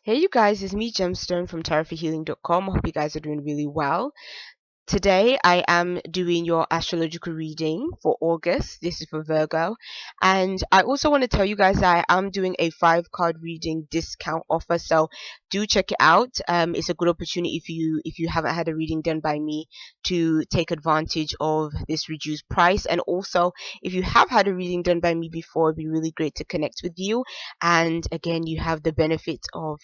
Hey you guys, it's me Gemstone from tarotforhealing.com. I hope you guys are doing really well. Today I am doing your astrological reading for August. This is for Virgo. And I also want to tell you guys that I am doing a 5 card reading discount offer. So do check it out. It's a good opportunity if you haven't had a reading done by me to take advantage of this reduced price. And also if you have had a reading done by me before, it'd be really great to connect with you. And again, you have the benefit of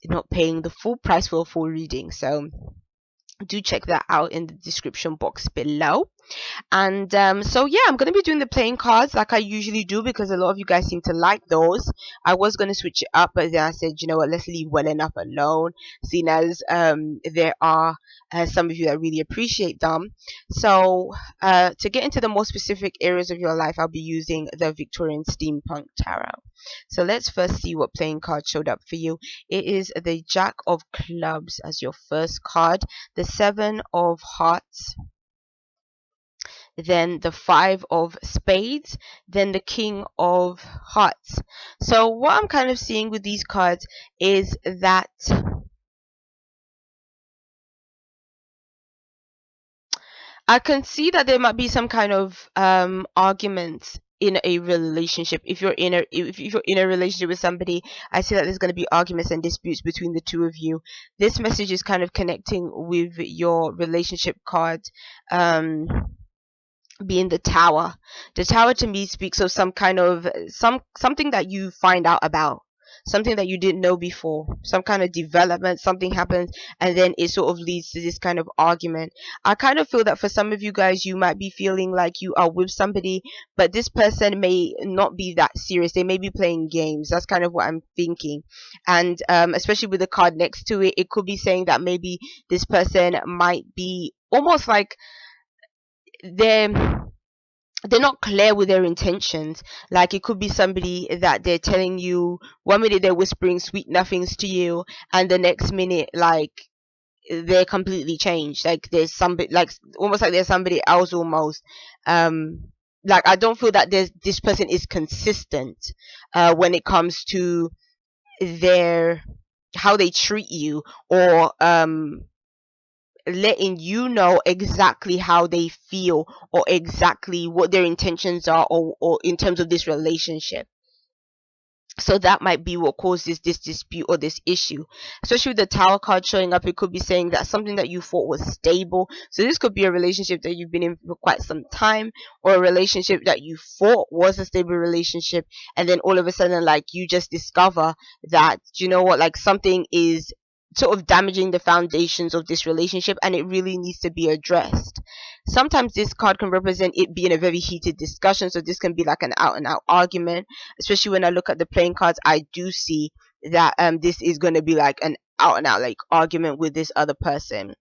not paying the full price for a full reading. So do check that out in the description box below. And so yeah, I'm gonna be doing the playing cards like I usually do because a lot of you guys seem to like those. I was gonna switch it up, but then I said, you know what, let's leave well enough alone, seeing as there are some of you that really appreciate them. So to get into the more specific areas of your life, I'll be using the Victorian Steampunk Tarot. So let's first see what playing card showed up for you. It is the Jack of Clubs as your first card, the Seven of Hearts, then the Five of Spades, then the King of Hearts. So what I'm kind of seeing with these cards is that I can see that there might be some kind of arguments in a relationship. If you're in a relationship with somebody, I see that there's going to be arguments and disputes between the two of you. This message is kind of connecting with your relationship card, being the Tower. The Tower to me speaks of some kind of something that you find out about, something that you didn't know before, some kind of development, something happens, and then it sort of leads to this kind of argument. I kind of feel that for some of you guys, you might be feeling like you are with somebody, but this person may not be that serious. They may be playing games. That's kind of what I'm thinking. And especially with the card next to it, it could be saying that maybe this person might be almost like they're not clear with their intentions. Like it could be somebody that they're telling you, one minute they're whispering sweet nothings to you, and the next minute like they're completely changed. Like there's somebody, like almost like there's somebody else almost. Like I don't feel that this person is consistent when it comes to their how they treat you, or letting you know exactly how they feel or exactly what their intentions are, or in terms of this relationship. So that might be what causes this dispute or this issue. Especially with the Tower card showing up, it could be saying that something that you thought was stable. So this could be a relationship that you've been in for quite some time, or a relationship that you thought was a stable relationship, and then all of a sudden like you just discover that, you know what, like something is sort of damaging the foundations of this relationship, and it really needs to be addressed. Sometimes this card can represent it being a very heated discussion, so this can be like an out and out argument. Especially when I look at the playing cards, I do see that this is going to be like an out and out like argument with this other person.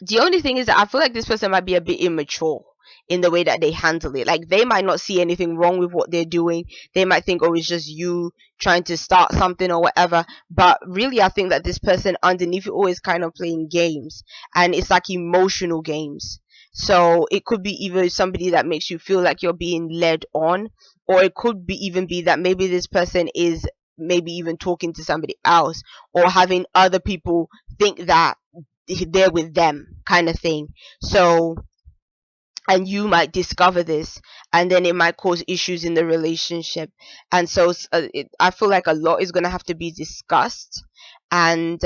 The only thing is that I feel like this person might be a bit immature in the way that they handle it. Like they might not see anything wrong with what they're doing. They might think, oh, it's just you trying to start something or whatever. But really, I think that this person underneath it all is kind of playing games, and it's like emotional games. So it could be either somebody that makes you feel like you're being led on, or it could be even be that maybe this person is maybe even talking to somebody else, or having other people think that they're with them, kind of thing. So, and you might discover this, and then it might cause issues in the relationship. And so I feel like a lot is going to have to be discussed. And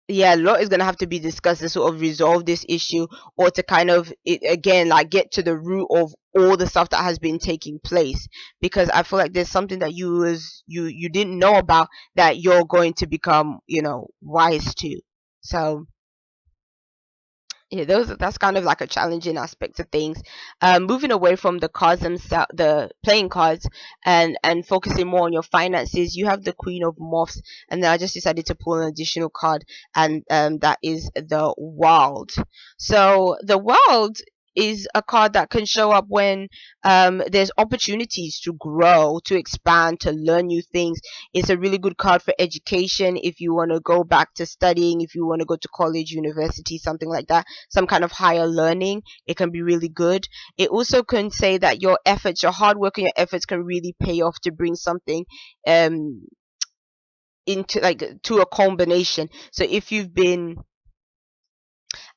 yeah, a lot is going to have to be discussed to sort of resolve this issue, or to kind of again like get to the root of all the stuff that has been taking place. Because I feel like there's something that you didn't know about that you're going to become, wise to. So yeah, that's kind of like a challenging aspect of things. Moving away from the cards themselves, the playing cards, and focusing more on your finances, you have the Queen of Moths, and then I just decided to pull an additional card, and that is the World. So the World is a card that can show up when there's opportunities to grow, to expand, to learn new things. It's a really good card for education if you want to go back to studying, if you want to go to college, university, something like that, some kind of higher learning. It can be really good. It also can say that your efforts, your hard work and your efforts can really pay off to bring something um into like to a combination. So if you've been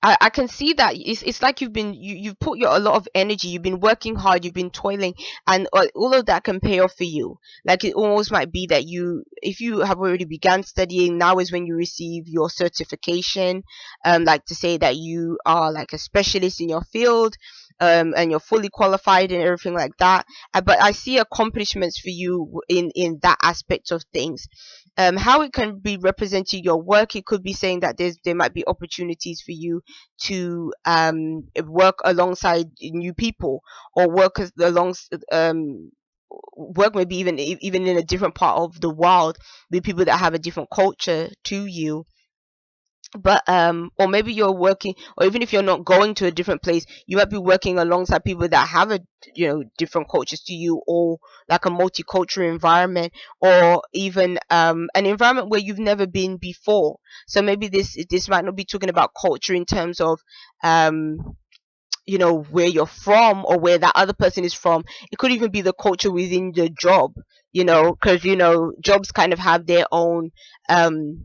I can see that it's like you've put a lot of energy, you've been working hard, you've been toiling, and all of that can pay off for you. Like it almost might be that if you have already begun studying, now is when you receive your certification, like to say that you are like a specialist in your field, and you're fully qualified and everything like that. But I see accomplishments for you in that aspect of things. How it can be representing your work, it could be saying that there might be opportunities for you to work alongside new people, or work maybe even in a different part of the world with people that have a different culture to you. But or maybe you're working, or even if you're not going to a different place, you might be working alongside people that have a different cultures to you, or like a multicultural environment, or even an environment where you've never been before. So maybe this might not be talking about culture in terms of um where you're from or where that other person is from. It could even be the culture within the job, because jobs kind of have um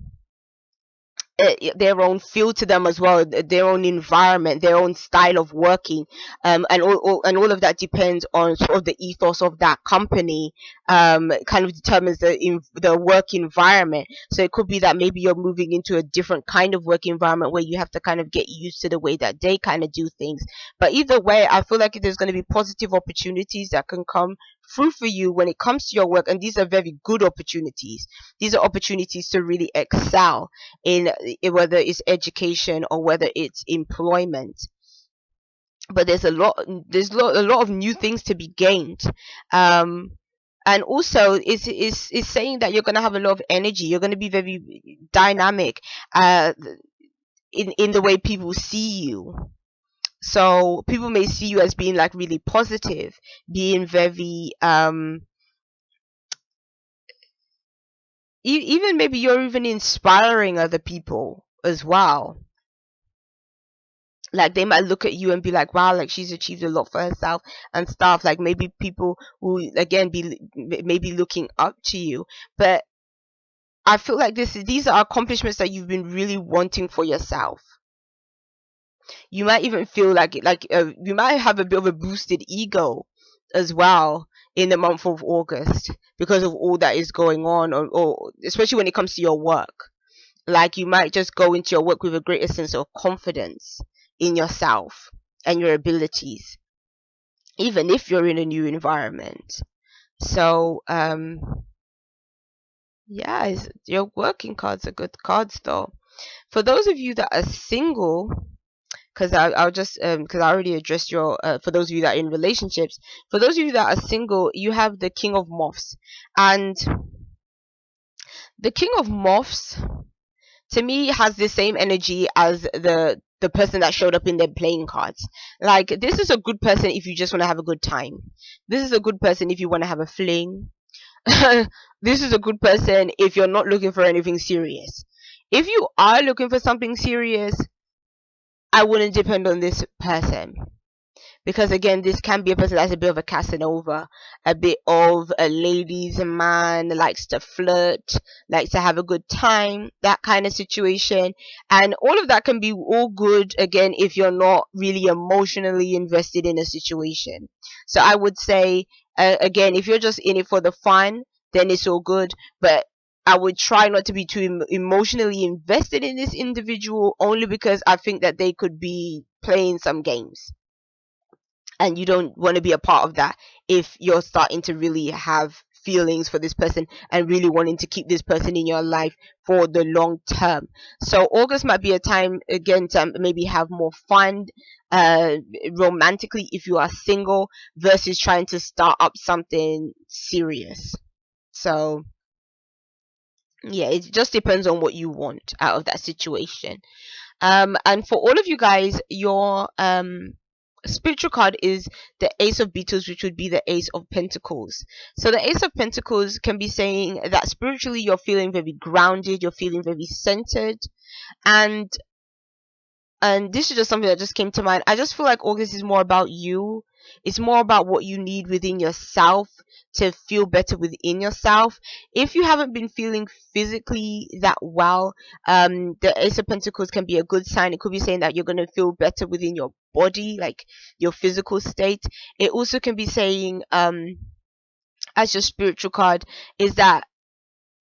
their own feel to them as well, their own environment, their own style of working, and all of that depends on sort of the ethos of that company. Kind of determines the work environment. So it could be that maybe you're moving into a different kind of work environment where you have to kind of get used to the way that they kind of do things. But either way, I feel like there's going to be positive opportunities that can come through for you when it comes to your work, and these are very good opportunities. These are opportunities to really excel in whether it's education or whether it's employment. But a lot of new things to be gained. um and also it's saying that you're going to have a lot of energy, you're going to be very dynamic in the way people see you. So people may see you as being like really positive, being very even maybe you're even inspiring other people as well. Like they might look at you and be like, wow, like she's achieved a lot for herself and stuff. Like maybe people will again be maybe looking up to you. But I feel like these are accomplishments that you've been really wanting for yourself. You might even feel like you might have a bit of a boosted ego as well in the month of August because of all that is going on, or especially when it comes to your work. Like you might just go into your work with a greater sense of confidence in yourself and your abilities, even if you're in a new environment. So yeah, your working cards are good cards though. For those of you that are single, because I'll just because I already addressed your for those of you that are in relationships, for those of you that are single, you have the King of Moths. And the King of Moths to me has the same energy as the person that showed up in their playing cards. Like this is a good person if you just want to have a good time. This is a good person if you want to have a fling. This is a good person if you're not looking for anything serious. If you are looking for something serious, I wouldn't depend on this person. Because again, this can be a person that's a bit of a Casanova, a bit of a ladies man, likes to flirt, likes to have a good time, that kind of situation. And all of that can be all good again if you're not really emotionally invested in a situation. So I would say again, if you're just in it for the fun, then it's all good. But I would try not to be too emotionally invested in this individual, only because I think that they could be playing some games, and you don't want to be a part of that if you're starting to really have feelings for this person and really wanting to keep this person in your life for the long term. So August might be a time again to maybe have more fun uh romantically if you are single, versus trying to start up something serious. So yeah, it just depends on what you want out of that situation. And for all of you guys, your spiritual card is the Ace of Beetles, which would be the Ace of Pentacles. So the Ace of Pentacles can be saying that spiritually you're feeling very grounded, you're feeling very centered, and this is just something that just came to mind. I just feel like August is more about you. It's more about what you need within yourself to feel better within yourself. If you haven't been feeling physically that well, the Ace of Pentacles can be a good sign. It could be saying that you're going to feel better within your body, like your physical state. It also can be saying, as your spiritual card, is that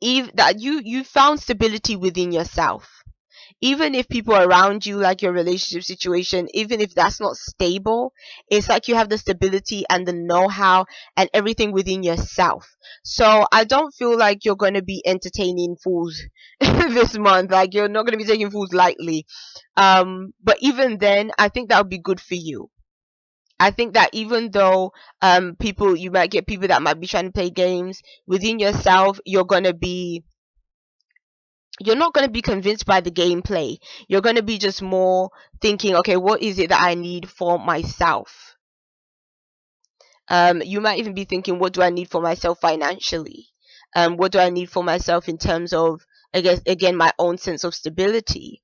you found stability within yourself. Even if people around you, like your relationship situation, even if that's not stable, it's like you have the stability and the know-how and everything within yourself. So I don't feel like you're going to be entertaining fools this month. Like, you're not going to be taking fools lightly. But even then, I think that would be good for you. I think that even though people, you might get people that might be trying to play games within yourself, you're not going to be convinced by the gameplay. You're going to be just more thinking, okay, what is it that I need for myself? You might even be thinking, what do I need for myself financially? What do I need for myself in terms of, I guess, again, my own sense of stability?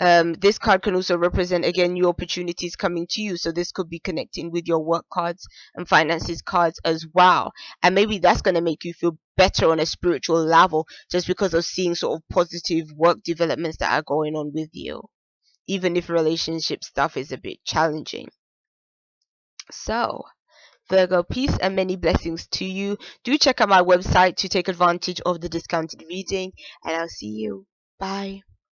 This card can also represent, again, new opportunities coming to you. So this could be connecting with your work cards and finances cards as well. And maybe that's going to make you feel better on a spiritual level, just because of seeing sort of positive work developments that are going on with you, even if relationship stuff is a bit challenging. So, Virgo, peace and many blessings to you. Do check out my website to take advantage of the discounted reading, and I'll see you. Bye.